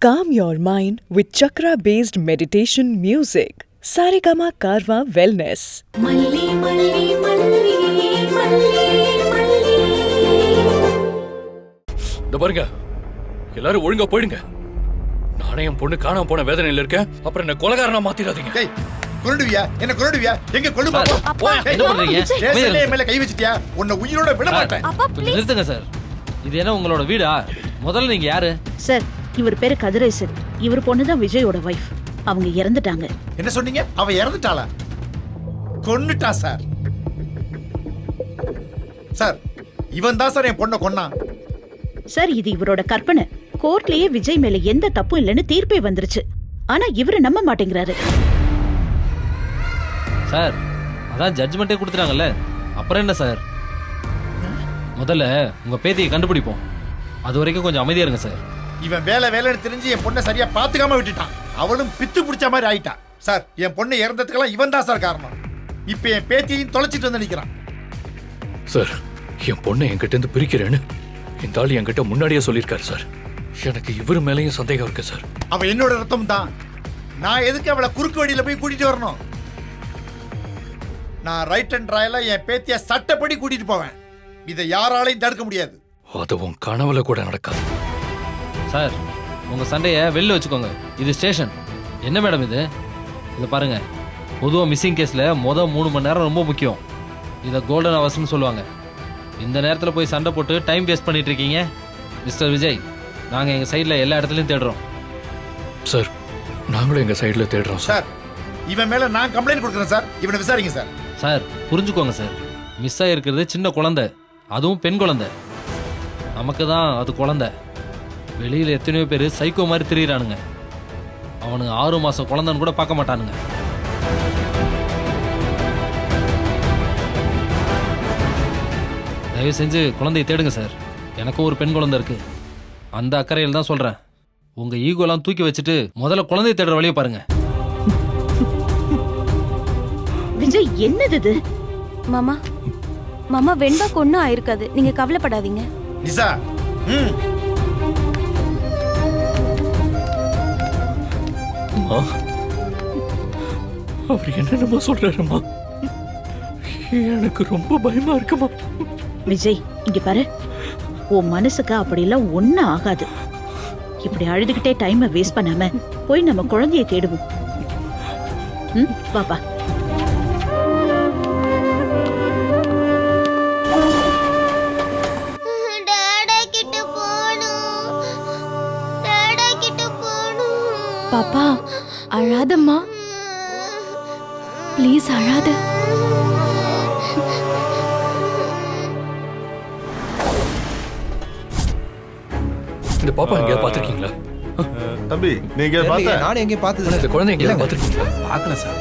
Calm your mind with chakra-based meditation music. Saregama Karwa Wellness. மல்லி மல்லி மல்லி மல்லி மல்லி. இந்த பாருங்க, எல்லாரும் ஒழுங்கா போயிடுங்க. நானே என் பொண்ணு காணாம போன வேதனையில இருக்கேன். அப்புறம் என்ன கொலைகாரனா மாத்திராதீங்க. டேய், கொன்னுடுவியா? என்ன கொன்னுடுவியா? எங்க கொல்லு பாப்போம். என்ன பண்றீங்க? ஸ்டேஷன்ல மேல கை வச்சிட்டியா? உன்னை உயிரோட விட மாட்டேன். கொஞ்சம் நிறுத்துங்க சார். இது என்ன உங்களோட வீடா? முதல்ல நீங்க யாரு? சார், இவர் பேரு கதிரேசன். இவர் பொண்ணுதான் விஜயோட வைஃப். அவங்க இறந்துட்டாங்க. என்ன சொன்னீங்க? அவ இறந்துட்டாளா? கொன்னுட்டா சார். சார், இவன் தான் சார் என் பொண்ணை கொன்னான். சார், இது இவரோட கற்பனை. கோர்ட்லயே விஜய் மேல எந்த தப்பும் இல்லைன்னு தீர்ப்பே வந்துருச்சு. ஆனா இவரு நம்ப மாட்டேங்கிறாரு. சார், அதான் ஜட்ஜ்மெண்ட்டே கொடுத்துட்டாங்கல்ல, அப்புறம் என்ன சார்? முதல்ல உங்க பேத்தியை கண்டுபிடிப்போம். அது வரைக்கும் கொஞ்சம் அமைதியா இருங்க சார். இவன் வேலைன்னு தெரிஞ்சு என் பொண்ணை சரியா பாத்துக்காம விட்டுட்டான். அவளும் பித்து பிடிச்ச மாதிரி ஆயிட்டான். சார், என் பொண்ணு இறந்ததுக்கெல்லாம் இவன் தான் சார் காரணம். இப்ப என் பேத்தியையும் தொலைச்சிட்டு வந்து நிக்கிறான். சார், என் பொண்ணை என்கிட்ட இருந்து பிரிக்கிறேன்னு இந்த ஆள் என்கிட்ட முன்னாடியே சொல்லியிருக்காரு சார். எனக்கு இவரு மேலேயும் சந்தேகம் இருக்கு சார். அவ என்னோட ரத்தம் தான். நான் எதுக்கு அவளை குறுக்கு வழியில போய் கூட்டிட்டு வரணும்? நான் ரைட் அண்ட் ராயலா என் பேத்திய சட்டப்படி கூட்டிட்டு போவேன். இதை யாராலையும் தடுக்க முடியாது. அது உன் கனவுல கூட நடக்காது. சார், உங்க சண்டையை வெளில வச்சுக்கோங்க. இது ஸ்டேஷன். என்ன மேடம் இது? இதை பாருங்க, பொதுவாக மிஸ்ஸிங் கேஸில் மொதல் 3 மணி நேரம் ரொம்ப முக்கியம். இதை கோல்டன் ஹவர்ஸ்னு சொல்லுவாங்க. இந்த நேரத்தில் போய் சண்டை போட்டு டைம் வேஸ்ட் பண்ணிட்டு இருக்கீங்க. மிஸ்டர் விஜய், நாங்கள் எங்கள் சைடில் எல்லா இடத்துலையும் தேடுறோம். சார், நாங்களும் எங்கள் சைடில் தேடுறோம் சார். இவன் மேல நான் கம்ப்ளைண்ட் கொடுக்குறேன் சார். இவனை விசாரிங்க சார். சார், புரிஞ்சுக்கோங்க சார். மிஸ் ஆகிருக்கிறது சின்ன குழந்தை, அதுவும் பெண் குழந்தை. நமக்கு தான் அது குழந்தை. வெளியில் எத்தனையோ பேர் சைக்கோ மாதிரி திரியிறானுங்க. அவனுங்க 6 மாதம் குழந்தைன்னு கூட பார்க்க மாட்டானுங்க. தயவு செஞ்சு குழந்தையை தேடுங்க சார். எனக்கும் ஒரு பெண் குழந்தை இருக்கு. அந்த அக்கறையில் தான் சொல்கிறேன். உங்கள் ஈகோலாம் தூக்கி வச்சுட்டு முதல்ல குழந்தையை தேடுற வழியை பாருங்க. விஜய், என்னது இது? மாமா மாமா, வெண்பாக்கு ஒன்றும் ஆயிருக்காது, நீங்க கவலைப்படாதீங்க. நிசா, அவர் என்னென்னமோ சொல்றாருமா. எனக்கு ரொம்ப பயமா இருக்குமா. விஜய், இங்க பாரு. உன் மனசுக்கு அப்படிலாம் ஒன்னும் ஆகாது. இப்படி அழுதுகிட்டே டைமை வேஸ்ட் பண்ணாம போய் நம்ம குழந்தைய தேடுவோம். பாப்பா. பாப்பா, அழாதம்மா, ப்ளீஸ் அழாத. இந்த பாப்பா எங்கேயா பாத்திருக்கீங்களா? தம்பி, நீங்க பாத்த? நானே எங்கே பார்த்தது. இந்த குழந்தை எங்கேயா பாத்திருக்கீங்களா? பார்க்கல சார்.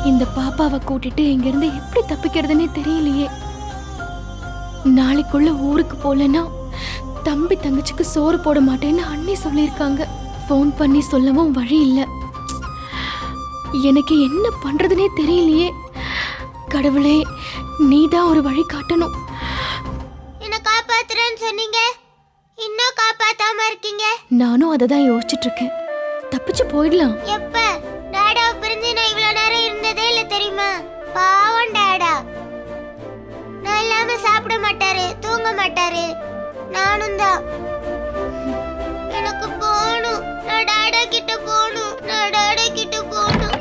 இந்த பாப்பாவை கூட்டிட்டு இங்கிருந்து எப்படி தப்பிக்கிறதுனே தெரியலையே. நாளைக்குள்ள ஊருக்கு போலனா தம்பி தங்கச்சிக்கு சோறு போட மாட்டேன்னு அண்ணி சொல்லியிருக்காங்க. ஃபோன் பண்ணி சொல்லவும் வழி இல்லை. எனக்கு என்ன பண்றதுனே தெரியலையே. கடவுளே, நீதான் ஒரு வழி காட்டணும். என்ன காப்பாத்துறேன்னு சொன்னீங்க, இன்னும் காப்பாத்தாம இருக்கீங்க. நானும் அதை தான் யோசிச்சுட்டு இருக்கேன். தப்பிச்சு போயிடலாம். எப்ப? டாடா பிரிஞ்சு நான் இவ்வளவு நேரம் இருந்ததே இல்ல தெரியுமா? பாவம் டாடா. நான் இல்லாம சாப்பிட மாட்டாரு, தூங்க மாட்டாரு. நானும் தான். எனக்கு போகணும். நான் டாடா கிட்ட போகணும். நான் டாடா கிட்ட போகணும்.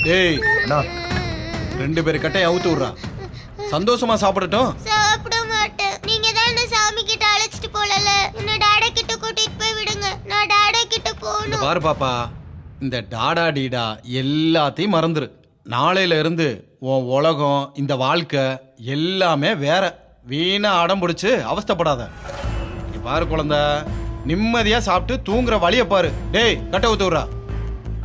டேய் அண்ணா, 2 பேர் கட்டையை அவுத்து விடுறான். சந்தோஷமா சாப்பிடட்டும். சாப்பிட மாட்டேன். நீங்க தானே சாமி கிட்ட அழைச்சிட்டு போலல. பாரு பாப்பா, இந்த டாடா டீடா எல்லாத்தையும் மறந்துரு. நாளையில இருந்து உன் உலகம், இந்த வாழ்க்கை எல்லாமே வேற. வீணா அடம் பிடிச்சு அவஸ்தைப்படாத. நீ பாரு குழந்தை, நிம்மதியா சாப்பிட்டு தூங்குற வழிய பாரு. டேய் கட்ட ஊத்துறா.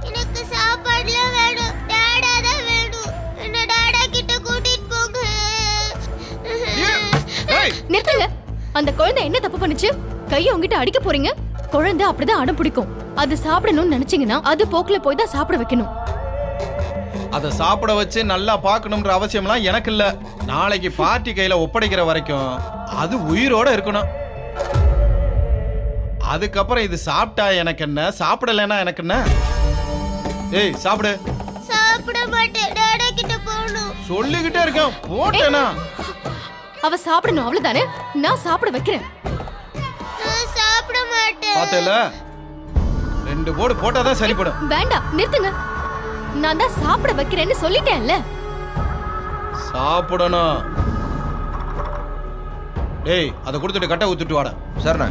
எனக்கு சாப்பாடுலாம் வேணும், டாடா தான் வேணும். என்ன டாடா கிட்ட கூட்டிட்டு போங்க. நிறுத்துங்க. அந்த குழந்தை என்ன தப்பு பண்ணுச்சு? கையை உங்ககிட்ட அடிக்க போறீங்க? குழந்தை அப்படிதான் அடம் பிடிக்கும். அது சாப்பிடணும்னு நினைச்சீங்கன்னா அது போக்குல போய் தான் சாப்பிட வைக்கணும். அதை சாப்பிட வச்சு நல்லா பார்க்கணும்ன்ற அவசியம்லாம் எனக்கு இல்ல. நாளைக்கு பார்ட்டி கையில ஒப்படைக்கிற வரைக்கும் அது உயிரோட இருக்கணும். அதுக்கப்புறம் இது சாப்பிட்டா எனக்கு என்ன, சாப்பிடலைன்னா எனக்கு என்ன? ஏய் சாப்பிடு. சாப்பிட மாட்டேன், டாடா கிட்ட போகணும். சொல்லிக்கிட்டே இருக்கேன், போட்டேனா? அவ சாப்பிடணும், அவ்வளவுதானே? நான் சாப்பிட வைக்கிறேன். நான் சாப்பிட மாட்டேன். பார்த்தல, 2 போடு போட்டாதான் சரிப்படும். வேண்டாம், நிறுத்துங்க. நான் தான் சாப்பிட வைக்கிறேன்னு சொல்லிட்டேன்ல. சாப்பிடணும். டேய் அதை கொடுத்துட்டு கட்ட ஊத்துட்டு வாடா. சரிண்ணா.